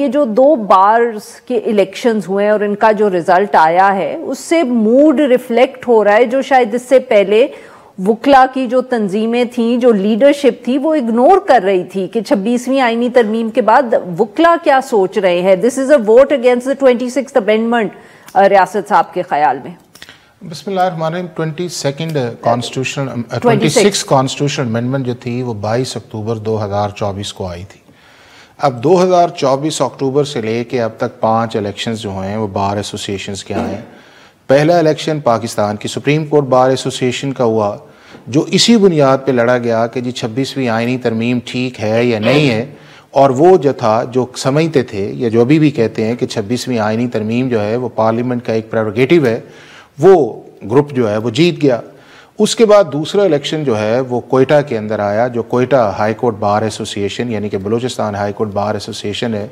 یہ جو 2 بارز کے الیکشنز ہوئے ہیں اور ان کا جو رزلٹ آیا ہے اس سے موڈ ریفلیکٹ ہو رہا ہے جو شاید اس سے پہلے وکلا کی جو تنظیمیں تھیں، جو لیڈرشپ تھی، وہ اگنور کر رہی تھی کہ 26ویں آئینی ترمیم کے بعد وکلا کیا سوچ رہے ہیں. This is a vote against the 26th amendment ریاست صاحب کے خیال میں. بسم اللہ الرحمن الرحیم. 26 کانسٹیٹیوشنل امینڈمنٹ جو تھی وہ 22 اکتوبر 2024 کو آئی تھی. اب 2024 اکتوبر سے لے کے اب تک 5 الیکشنز جو ہیں وہ بار ایسوسیشنز کے آئے ہیں. پہلا الیکشن پاکستان کی سپریم کورٹ بار ایسوسیشن کا ہوا، جو اسی بنیاد پہ لڑا گیا کہ جی 26ویں آئینی ترمیم ٹھیک ہے یا نہیں ہے، اور وہ جو تھا جو سمجھتے تھے یا جو ابھی بھی کہتے ہیں کہ 26ویں آئینی ترمیم جو ہے وہ پارلیمنٹ کا ایک پریروگیٹو ہے، وہ گروپ جو ہے وہ جیت گیا. اس کے بعد دوسرا الیکشن جو ہے وہ کوئٹہ کے اندر آیا، جو Quetta high court bar association یعنی کہ Balochistan high court bar association ہے،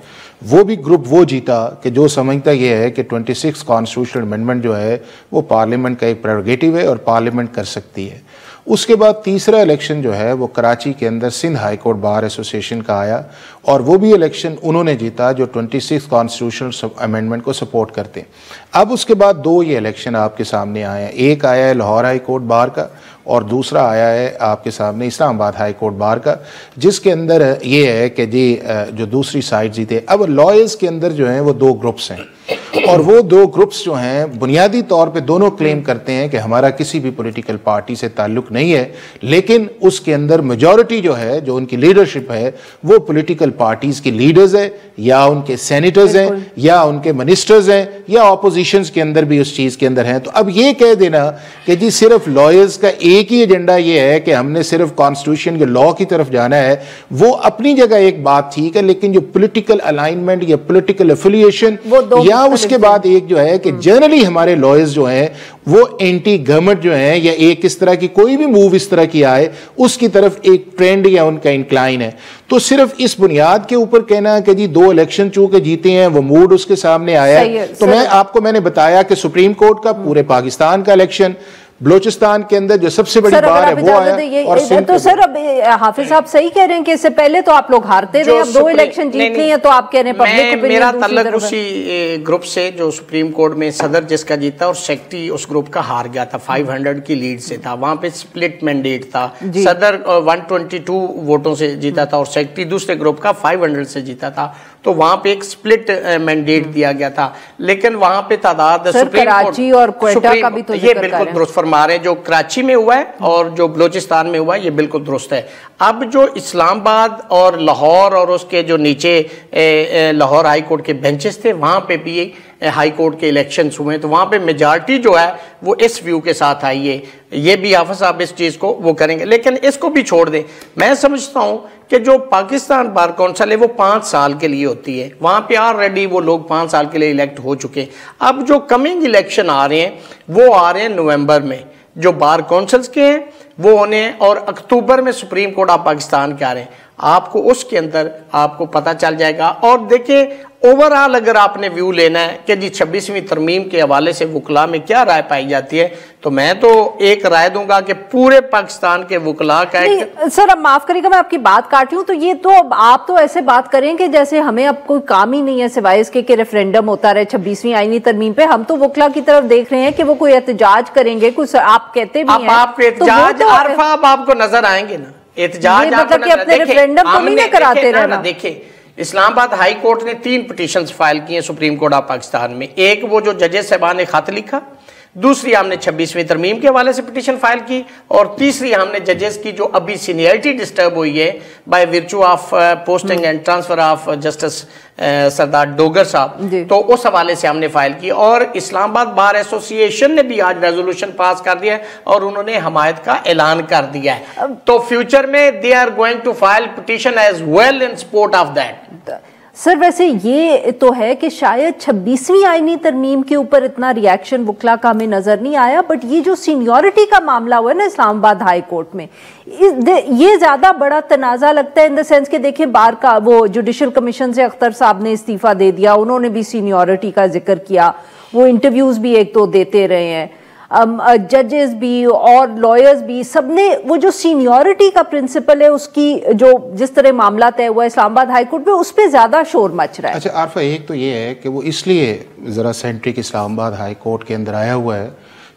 وہ بھی گروپ وہ جیتا کہ جو سمجھتا یہ ہے کہ 26 کانسٹیٹیوشنل امینڈمنٹ جو ہے وہ پارلیمنٹ کا ایک پریروگیٹو ہے اور پارلیمنٹ کر سکتی ہے. اس کے بعد تیسرا الیکشن جو ہے وہ کراچی کے اندر Sindh high court bar association کا آیا، اور وہ بھی الیکشن انہوں نے جیتا جو 26 کانسٹیٹیوشنل امینڈمنٹ کو سپورٹ کرتے ہیں. اب اس کے بعد 2 یہ الیکشن آپ کے سامنے آئے ہیں. ایک آیا ہے لاہور ہائی کورٹ بار کا اور دوسرا آیا ہے آپ کے سامنے اسلام آباد ہائی کورٹ بار کا، جس کے اندر یہ ہے کہ جی جو دوسری سائڈ جیتے. اب لائرز کے اندر جو ہیں وہ 2 گروپس ہیں، اور وہ 2 گروپس جو ہیں بنیادی طور پہ دونوں کلیم کرتے ہیں کہ ہمارا کسی بھی پولیٹیکل پارٹی سے تعلق نہیں ہے، لیکن اس کے اندر میجورٹی جو ہے، جو ان کی لیڈرشپ ہے، وہ پولیٹیکل پارٹیز کی لیڈرز ہیں یا ان کے سینیٹرز ہیں یا ان کے منسٹرز ہیں یا اپوزیشنز کے اندر بھی اس چیز کے اندر ہیں. تو اب یہ کہہ دینا کہ جی صرف لائرز کا ایک ہی ایجنڈا یہ ہے کہ ہم نے صرف کانسٹیٹیوشن کے لا کی طرف جانا ہے، وہ اپنی جگہ ایک بات ٹھیک ہے، لیکن جو پولیٹیکل الائنمنٹ یا پولیٹیکل ایفیلیشن یا اس کے بعد ایک جو ہے کہ جنرلی ہمارے لائرز جو ہیں وہ اینٹی گورنمنٹ جو ہیں یا ایک اس طرح کی کوئی بھی موو اس طرح کی آئے اس کی طرف ایک ٹرینڈ یا ان کا انکلائن ہے. تو صرف اس بنیاد کے اوپر کہنا کہ جی 2 الیکشن چونکہ جیتے ہیں وہ موڈ اس کے سامنے آیا ہے. تو میں نے بتایا کہ سپریم کورٹ کا پورے پاکستان کا الیکشن بلوچستان کے اندر جو سب سے بڑی بار ہے وہ آیا. اور تو سر اب حافظ صاحب صحیح کہہ رہے ہیں کہ اس سے پہلے تو آپ لوگ ہارتے رہے، اب 2 الیکشن جیت لیے ہیں تو آپ کہہ رہے ہیں پبلک اوپینین. میرا تعلق اسی گروپ سے جو سپریم کورٹ میں صدر جس کا جیتا اور سیکٹری اس گروپ کا ہار گیا تھا، 500 کی لیڈ سے تھا. وہاں پہ سپلٹ مینڈیٹ تھا، صدر 122 ووٹوں سے جیتا تھا اور سیکٹری دوسرے گروپ کا 500 سے جیتا تھا. تو وہاں پہ ایک سپلٹ مینڈیٹ دیا گیا تھا، لیکن وہاں پہ تعداد کراچی اور کوئٹہ کا بھی تو یہ بالکل درست فرما رہے ہیں. جو کراچی میں ہوا ہے اور جو بلوچستان میں ہوا ہے یہ بالکل درست ہے. اب جو اسلام آباد اور لاہور اور اس کے جو نیچے لاہور ہائی کورٹ کے بینچز تھے وہاں پہ بھی ہائی کورٹ کے الیکشنز ہوئے، تو وہاں پہ میجارٹی جو ہے وہ اس ویو کے ساتھ آئی ہے. یہ بھی حافظ صاحب اس چیز کو وہ کریں گے، لیکن اس کو بھی چھوڑ دیں. میں سمجھتا ہوں کہ جو پاکستان بار کونسل ہے وہ 5 سال کے لیے ہوتی ہے، وہاں پہ آلریڈی وہ لوگ 5 سال کے لیے الیکٹ ہو چکے. اب جو کمنگ الیکشن آ رہے ہیں وہ آ رہے ہیں نومبر میں، جو بار کونسلز کے ہیں وہ ہونے ہیں، اور اکتوبر میں سپریم کورٹ آف پاکستان کے آ رہے ہیں. آپ کو اس کے اندر آپ کو پتہ چل جائے گا. اور دیکھیں اوورآل اگر آپ نے ویو لینا ہے کہ جی 26ویں ترمیم کے حوالے سے وکلاء میں کیا رائے پائی جاتی ہے، تو میں تو ایک رائے دوں گا کہ پورے پاکستان کے وکلاء کا سر اب معاف کریے گا میں آپ کی بات کاٹ رہی ہوں، تو یہ تو آپ تو ایسے بات کریں کہ جیسے ہمیں اب کوئی کام ہی نہیں ہے سوائے اس کے کہ ریفرینڈم ہوتا رہے 26ویں آئینی ترمیم پہ. ہم تو وکلاء کی طرف دیکھ رہے ہیں کہ وہ کوئی احتجاج کریں گے، کچھ آپ کہتے بھی ہیں آپ کو احتجاج عارفہ اب آپ کو نظر آئیں گے نا، احتجاج آپ کو نظر دیکھیں. اسلام آباد ہائی کورٹ نے 3 پٹیشنز فائل کی ہیں سپریم کورٹ آف پاکستان میں. ایک وہ جو ججز صاحبان نے خط لکھا، دوسری ہم نے 26ویں ترمیم کے حوالے سے پٹیشن فائل کی، اور تیسری ہم نے ججز کی جو ابھی سینئرٹی ڈسٹرب ہوئی ہے by virtue of posting and transfer of justice سردار ڈوگر صاحب، تو اس حوالے سے ہم نے فائل کی. اور اسلام آباد بار ایسوسیشن نے بھی آج ریزولوشن پاس کر دیا ہے اور انہوں نے حمایت کا اعلان کر دیا ہے. تو فیوچر میں they are going to file petition as well in support of that. Sir ویسے یہ تو ہے کہ شاید 26ویں آئینی ترمیم کے اوپر اتنا ریاکشن وکلا کا ہمیں نظر نہیں آیا، بٹ یہ جو سینیورٹی کا معاملہ ہوا ہے نا اسلام آباد ہائی کورٹ میں، یہ زیادہ بڑا تنازع لگتا ہے ان دا سینس کہ دیکھیں بار کا وہ جوڈیشل کمیشن سے اختر صاحب نے استعفیٰ دے دیا، انہوں نے بھی سینیورٹی کا ذکر کیا، وہ انٹرویوز بھی 1-2 دیتے رہے ہیں. ججز بھی اور لائرز بھی سب نے وہ جو سینیورٹی کا پرنسپل ہے اس کی جو جس طرح معاملہ طے ہوا اسلام آباد ہائی کورٹ میں اس پہ زیادہ شور مچ رہا ہے. اچھا عارفہ، ایک تو یہ ہے کہ وہ اس لیے ذرا سینٹرک اسلام آباد ہائی کورٹ کے اندر آیا ہوا ہے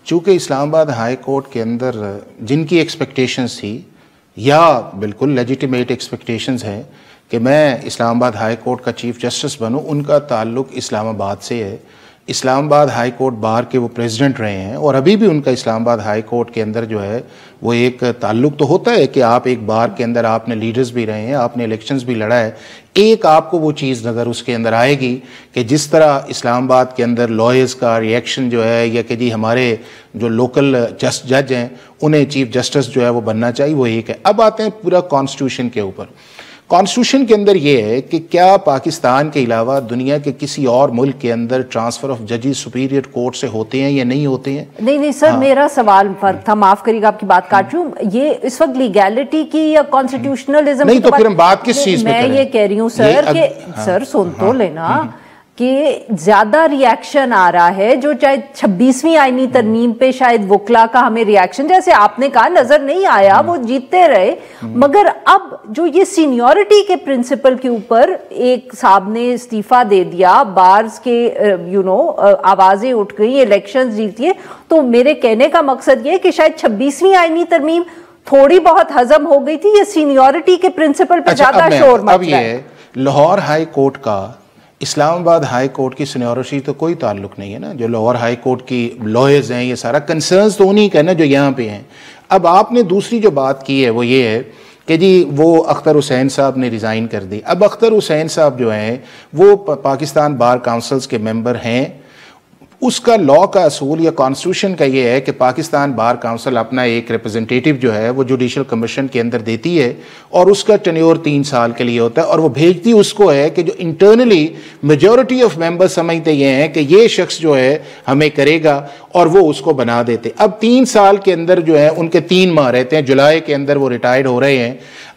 چونکہ اسلام آباد ہائی کورٹ کے اندر جن کی ایکسپیکٹیشنز تھی یا بالکل لیجیٹیمیٹ ایکسپیکٹیشنز ہیں کہ میں اسلام آباد ہائی کورٹ کا چیف جسٹس بنوں، ان کا تعلق اسلام آباد سے ہے. اسلام آباد ہائی کورٹ بار کے وہ پریزیڈنٹ رہے ہیں اور ابھی بھی ان کا اسلام آباد ہائی کورٹ کے اندر جو ہے وہ ایک تعلق تو ہوتا ہے کہ آپ ایک بار کے اندر آپ نے لیڈرز بھی رہے ہیں، آپ نے الیکشنز بھی لڑا ہے. ایک آپ کو وہ چیز نظر اس کے اندر آئے گی کہ جس طرح اسلام آباد کے اندر لائرز کا ریئیکشن جو ہے یا کہ جی ہمارے جو لوکل جج ہیں انہیں چیف جسٹس جو ہے وہ بننا چاہیے، وہ ایک ہے. اب آتے ہیں پورا کانسٹیٹیوشن کے اوپر. کانسٹیٹیوشن کے اندر یہ ہے کہ کیا پاکستان کے علاوہ دنیا کے کسی اور ملک کے اندر ٹرانسفر آف ججز سپیریئر کورٹ سے ہوتے ہیں یا نہیں ہوتے ہیں؟ نہیں سر، میرا سوال فرق تھا، معاف کریے گا آپ کی بات کاٹ رہی ہوں. یہ اس وقت لیگیلٹی کی یا کانسٹیٹیوشنلزم نہیں تو پھر ہم بات کس چیز پہ کریں؟ میں یہ کہہ رہی ہوں سر کہ سر سن تو لینا کہ زیادہ ریاکشن آ رہا ہے جو چاہے 26ویں آئینی ترمیم پہ شاید وکلا کا ہمیں ریاکشن جیسے آپ نے کہا نظر نہیں آیا، وہ جیتتے رہے، مگر اب جو یہ سینیورٹی کے پرنسپل کے اوپر ایک صاحب نے استعفیٰ دے دیا، بارز کے آوازیں اٹھ گئی، الیکشن جیتیے، تو میرے کہنے کا مقصد یہ کہ شاید 26ویں آئینی ترمیم تھوڑی بہت ہضم ہو گئی تھی، یہ سینیورٹی کے پرنسپل پہ زیادہ شور مچ رہا ہے. لاہور ہائی کورٹ کا اسلام آباد ہائی کورٹ کی سینیورٹی تو کوئی تعلق نہیں ہے نا. جو لاہور ہائی کورٹ کی لائرز ہیں یہ سارا کنسرنز تو انہی کا ہے نا جو یہاں پہ ہیں. اب آپ نے دوسری جو بات کی ہے وہ یہ ہے کہ جی وہ اختر حسین صاحب نے ریزائن کر دی. اب اختر حسین صاحب جو ہیں وہ پاکستان بار کاؤنسلز کے ممبر ہیں. اس کا لاء کا اصول یا کانسٹیٹیوشن کا یہ ہے کہ پاکستان بار کاؤنسل اپنا ایک ریپرزنٹیٹیو جو ہے وہ جوڈیشل کمیشن کے اندر دیتی ہے اور اس کا ٹینیور 3 سال کے لیے ہوتا ہے اور وہ بھیجتی اس کو ہے کہ جو انٹرنلی میجورٹی آف ممبر سمجھتے یہ ہیں کہ یہ شخص جو ہے ہمیں کرے گا اور وہ اس کو بنا دیتے. اب 3 سال کے اندر جو ہے ان کے 3 ماہ رہتے ہیں، جولائی کے اندر وہ ریٹائرڈ ہو رہے ہیں.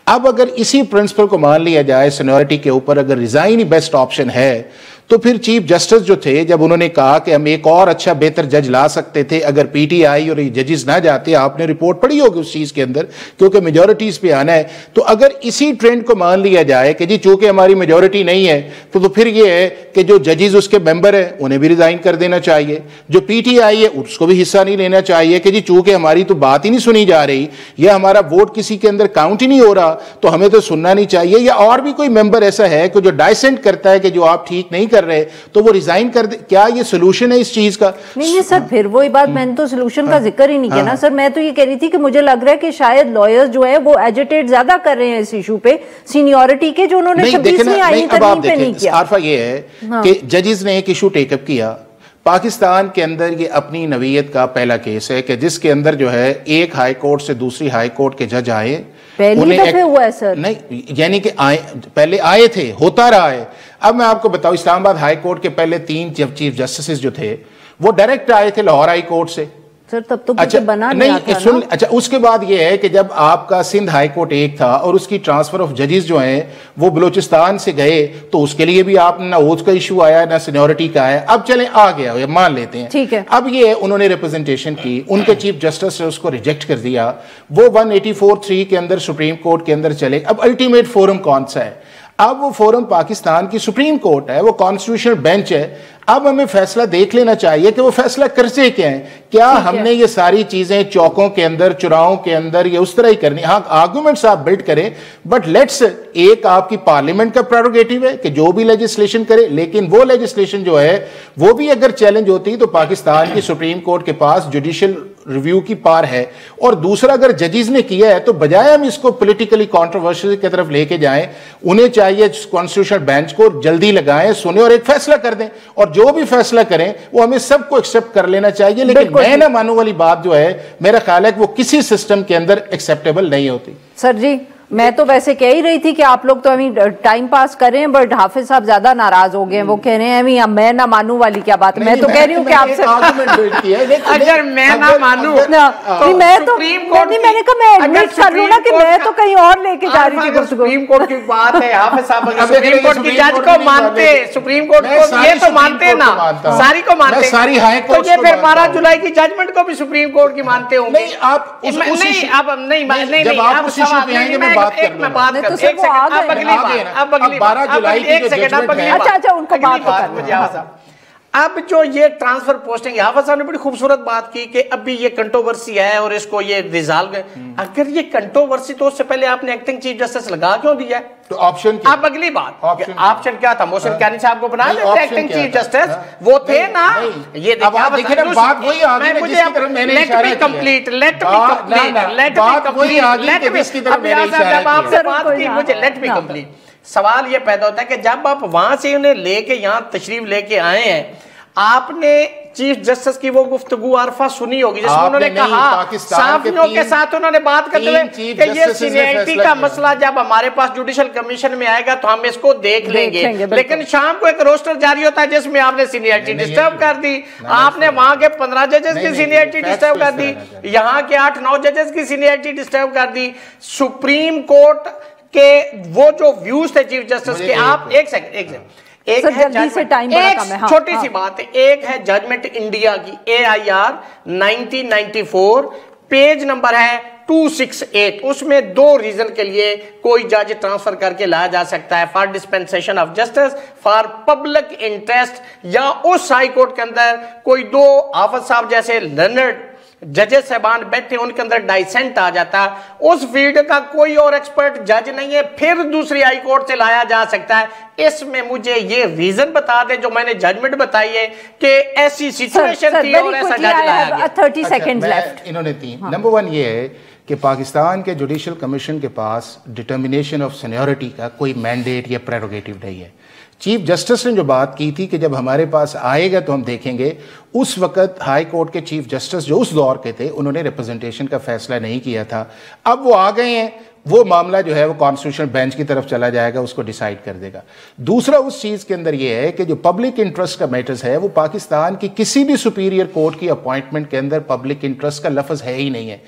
اب اگر اسی پرنسپل کو مان لیا جائے سینیورٹی کے اوپر اگر ریزائن ہی بیسٹ آپشن ہے تو پھر چیف جسٹس جو تھے جب انہوں نے کہا کہ ہم ایک اور اچھا بہتر جج لا سکتے تھے اگر پی ٹی آئی اور ججز نہ جاتے، آپ نے رپورٹ پڑھی ہوگی اس چیز کے اندر کیونکہ میجورٹیز پہ آنا ہے، تو اگر اسی ٹرینڈ کو مان لیا جائے کہ جی چونکہ ہماری میجورٹی نہیں ہے تو پھر یہ ہے کہ جو ججز اس کے ممبر ہیں انہیں بھی ریزائن کر دینا چاہیے، جو پی ٹی آئی ہے اس کو بھی حصہ نہیں لینا چاہیے کہ جی چونکہ ہماری تو بات ہی نہیں سنی جا رہی یا ہمارا ووٹ کسی کے اندر کاؤنٹ ہی نہیں ہو رہا تو ہمیں تو سننا نہیں چاہیے، یا اور بھی کوئی ممبر ایسا ہے کہ جو ڈائسنٹ کرتا ہے کہ جو آپ ٹھیک نہیں کر رہے تو وہ ریزائن کر دے. کیا یہ سولوشن ہے اس چیز کا؟ نہیں سر، پھر وہی بات، میں نے تو سولوشن کا ذکر ہی نہیں کیا نا سر. میں تو یہ کہہ رہی تھی کہ مجھے لگ رہا ہے کہ شاید لائرز جو ہے وہ ایجیٹیٹ زیادہ کر رہے ہیں اس ایشو پہ سینیورٹی کے، جو انہوں نے 26ویں آئینی ترمیم پہ نہیں کیا. عارفہ یہ ہے کہ ججز نے ایک ایشو ٹیک اپ کیا. پاکستان کے اندر یہ اپنی نوعیت کا پہلا کیس ہے کہ جس کے اندر جو ہے ایک ہائی کورٹ سے دوسری ہائی کورٹ کے جج آئے، پہلی دفعہ ہوا ہے سر؟ نہیں، یعنی کہ پہلے آئے تھے، ہوتا رہا ہے. اب میں آپ کو بتاؤں اسلام آباد ہائی کورٹ کے پہلے 3 چیف جسٹس جو تھے وہ ڈائریکٹ آئے تھے لاہور ہائی کورٹ سے. سر تب تو کچھ بنا نہیں آتا نا. اچھا اس کے بعد یہ ہے کہ جب آپ کا سندھ ہائی کورٹ ایک تھا اور اس کی ٹرانسفر آف ججز جو ہیں وہ بلوچستان سے گئے تو اس کے لیے بھی آپ نے نہ اوتھ کا ایشو آیا نہ سینیورٹی کا آیا. اب چلیں آ گیا مان لیتے ہیں، ٹھیک ہے. اب یہ انہوں نے ریپرزنٹیشن کی، ان کے چیف جسٹس نے اس کو ریجیکٹ کر دیا، وہ 184(3) کے اندر سپریم کورٹ کے اندر چلے. اب الٹیمیٹ فورم کون سا ہے؟ اب وہ فورم پاکستان کی سپریم کورٹ ہے، وہ کانسٹیٹیوشنل بینچ ہے. اب ہمیں فیصلہ دیکھ لینا چاہیے کہ وہ فیصلہ کرتے کیا ہیں. کیا ہم نے یہ ساری چیزیں چوکوں کے اندر چراہوں کے اندر یہ اس طرح ہی کرنی؟ ہاں آرگومنٹس آپ بلڈ کریں بٹ لیٹس، ایک آپ کی پارلیمنٹ کا پریروگیٹو ہے کہ جو بھی لیجسلیشن کرے، لیکن وہ لیجسلیشن جو ہے وہ بھی اگر چیلنج ہوتی تو پاکستان کی سپریم کورٹ کے پاس جوڈیشل ریویو کی پار ہے. اور دوسرا اگر ججز نے کیا ہے تو بجائے ہم اس کو پولیٹیکلی کانٹروورشل کی طرف لے کے جائیں، انہیں چاہیے کانسٹیٹیوشنل بینچ کو جلدی لگائیں، سنیں اور ایک فیصلہ کر دیں، اور جو بھی فیصلہ کریں وہ ہمیں سب کو ایکسیپٹ کر لینا چاہیے. لیکن میں نہ مانوں والی بات جو ہے میرا خیال ہے کہ وہ کسی سسٹم کے اندر ایکسیپٹیبل نہیں ہوتی. سر جی میں تو ویسے کہہ ہی رہی تھی کہ آپ لوگ تو ابھی ٹائم پاس کر رہے ہیں، بٹ حافظ صاحب زیادہ ناراض ہو گئے ہیں، وہ کہہ رہے ہیں میں نہ مانوں والی کیا بات ہے. میں تو کہہ رہی ہوں کہ آپ سے اگر میں نہ مانوں میں تو میں نے کہا میں ایڈمٹ کر لوں نا کہ میں تو کہیں اور لے کے جا رہی تھی گفتگو. سپریم کورٹ کی بات ہے حافظ صاحب، سپریم کورٹ کی جج کو مانتے، سپریم کورٹ کو یہ تو مانتے نا، ساری کو مانتے، ساری ہائی تو یہ پھر 12 جولائی کی ججمنٹ کو بھی سپریم کورٹ کی مانتے ہوں گے. نہیں آپ نہیں اب نہیں جب آپ اسی ایشو پہ آئیں گے میں بات کر لوں گا. اب اگلی بات 12 جولائی کی جو ججمنٹ ہے، اچھا ان کو بات کرنا. اب جو یہ ٹرانسفر پوسٹنگ، حافظ صاحب نے بڑی خوبصورت بات کی کہ ابھی یہ کنٹروورسی ہے اور اس کو یہ ریزالو، اگر یہ کنٹروورسی تو اس سے پہلے آپ نے ایکٹنگ چیف جسٹس لگا کیوں دیا ہے؟ تو آپشن کیا؟ اب اگلی بات، آپشن کیا تھا؟ محسن کیانی صاحب کو بنا لیتے ایکٹنگ چیف جسٹس، وہ تھے نا. یہ دیکھیں بات وہی آگئی نا جس کی طرف میں نے اشارہ کیا. Let me complete. سوال یہ پیدا ہوتا ہے کہ جب آپ وہاں سے انہیں لے کے یہاں تشریف لے کے آئے ہیں، آپ نے چیف جسٹس کی وہ گفتگو عارفہ سنی ہوگی جس میں انہوں نے کہا صحافیوں کے ساتھ انہوں نے بات کرتے ہوئے کہ یہ سینیئرٹی کا مسئلہ جب ہمارے پاس جوڈیشل کمیشن میں آئے گا تو ہم اس کو دیکھ لیں گے. لیکن شام کو ایک روسٹر جاری ہوتا ہے جس میں آپ نے سینیئرٹی ڈسٹرب کر دی. آپ نے وہاں کے 15 ججز کی سینیئرٹی ڈسٹرب کر دی، یہاں کے 8-9 ججز کی سینیئرٹی ڈسٹرب کر دی. سپریم کورٹ کہ وہ جو ویوز تھے چیف جسٹس کے، آپ ایک سیکنڈ ایک چھوٹی سی بات ہے، ایک ہے ججمنٹ انڈیا کی AIR 1994 پیج نمبر ہے 268، اس میں 2 ریزن کے لیے کوئی جج ٹرانسفر کر کے لایا جا سکتا ہے: for dispensation of justice, for public interest, یا اس ہائی کورٹ کے اندر کوئی 2 حافظ صاحب جیسے لرنڈ ججز صاحبان بیٹھے ان کے اندر ڈائسنٹ آ جاتا ہے، اس فیلڈ کا کوئی اور ایکسپرٹ جج نہیں ہے، پھر دوسری ہائی کورٹ سے لایا جا سکتا ہے. اس میں مجھے یہ ریزن بتا دیں جو میں نے ججمنٹ بتائی ہے کہ ایسی سچویشن تھی اور ایسا جج لایا گیا. 30 سیکنڈ لیفٹ. انہوں نے 3. نمبر 1 یہ ہے کہ پاکستان کے جوڈیشل کمیشن کے پاس ڈٹرمنیشن آف سینیورٹی کا کوئی مینڈیٹ یا پریروگیٹو نہیں ہے. چیف جسٹس نے جو بات کی تھی کہ جب ہمارے پاس آئے گا تو ہم دیکھیں گے، اس وقت ہائی کورٹ کے چیف جسٹس جو اس دور کے تھے انہوں نے ریپرزنٹیشن کا فیصلہ نہیں کیا تھا. اب وہ آ گئے ہیں، وہ معاملہ جو ہے وہ کانسٹیٹیوشن بینچ کی طرف چلا جائے گا، اس کو ڈیسائیڈ کر دے گا. دوسرا اس چیز کے اندر یہ ہے کہ جو پبلک انٹرسٹ کا میٹرز ہے وہ پاکستان کی کسی بھی سپیریئر کورٹ کی اپوائنٹمنٹ کے اندر پبلک انٹرسٹ کا لفظ ہے ہی نہیں ہے.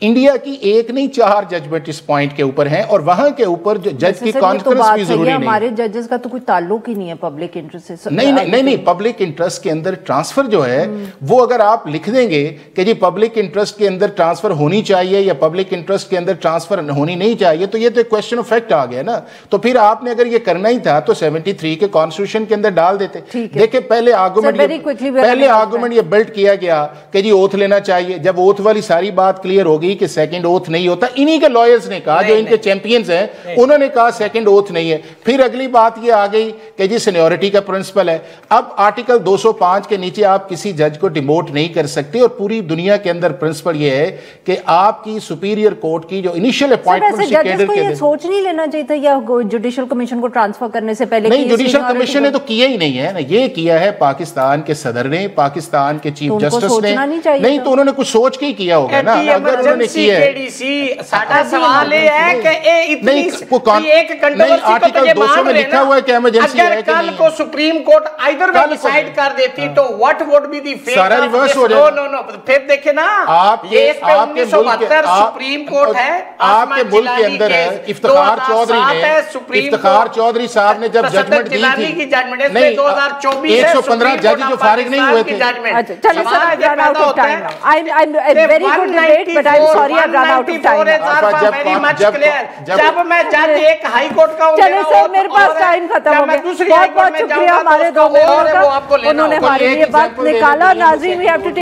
انڈیا کی 1 نہیں 4 ججمنٹ اس پوائنٹ کے اوپر ہیں، اور وہاں کے اوپر جو جج کی کانفرنس بھی ضروری نہیں ہے. ہمارے ججز کا تو کوئی تعلق ہی نہیں ہے پبلک انٹرسٹ سے. نہیں پبلک انٹرسٹ کے اندر ٹرانسفر جو ہے وہ اگر آپ لکھ دیں گے کہ جی پبلک انٹرسٹ کے اندر ٹرانسفر ہونی چاہیے یا پبلک انٹرسٹ کے اندر ٹرانسفر ہونی نہیں چاہیے، تو یہ تو ایک کوسچن آف فیکٹ آ گیا نا. تو پھر آپ نے اگر یہ کرنا ہی تھا تو 73 کے کانسٹیٹیوشن کے اندر ڈال دیتے. دیکھیں پہلے آرگومنٹ یہ بلڈ کیا گیا کہ جی اوتھ لینا چاہیے. جب اوتھ والی ساری بات کلیئر ہو گئی کہ سیکنڈ اوتھ نہیں ہوتا، انہی کے لائرز نے کہا جو ان کے چیمپئنز ہیں، انہوں نے کہا سیکنڈ اوتھ نہیں ہے. پھر اگلی بات یہ آ گئی کہ جی سینیورٹی کا پرنسپل ہے. اب آرٹیکل 205 کے نیچے آپ کسی جج کو ڈیموٹ نہیں کر سکتے، اور پوری دنیا کے اندر پرنسپل یہ ہے کہ آپ کی سپیریئر کورٹ کی جو انیشل اپوائنٹمنٹ کیڈر کے یہ سوچ نہیں لینا چاہیے تھا یا جوڈیشل کمیشن کو ٹرانسفر کرنے سے پہلے؟ نہیں، جوڈیشل کمیشن نے تو کیا ہی نہیں ہے نا، یہ کیا ہے پاکستان کے صدر نے، پاکستان کے چیف جسٹس نے. نہیں تو انہوں نے کچھ سوچ کے ہی کیا ہوگا نا. اگر انہوں نے کیا ہے، ساڈا سوال یہ ہے کہ ایک آرٹیکل 200 میں لکھا ہوا ہے کہ ایمرجنسی ہے کہ کل کو سپریم کورٹ ایدر میں ڈیسائیڈ کر دیتی تو what would be the fate? سارا ریورس ہو جائے. نو پھر دیکھیں نا، آپ کے 1972 سپریم کورٹ ہے، آپ کے ملک کے اندر ہے. افتخار چودھری صاحب نے جب ججمنٹ دی تھی، نہیں 115 جج جو فارغ نہیں ہوئے تھے. چلو سر، I've run out of time now. I'm very good debate, but I'm sorry I've run out of time. جب میں جج ایک ہائی کورٹ کا ہوں، چلے سر میرے پاس ٹائم ختم ہو گیا. بہت بہت شکریہ ہمارے 2 ممبروں کا، انہوں نے ہمارے لیے وقت نکالا. ناظرین، we have to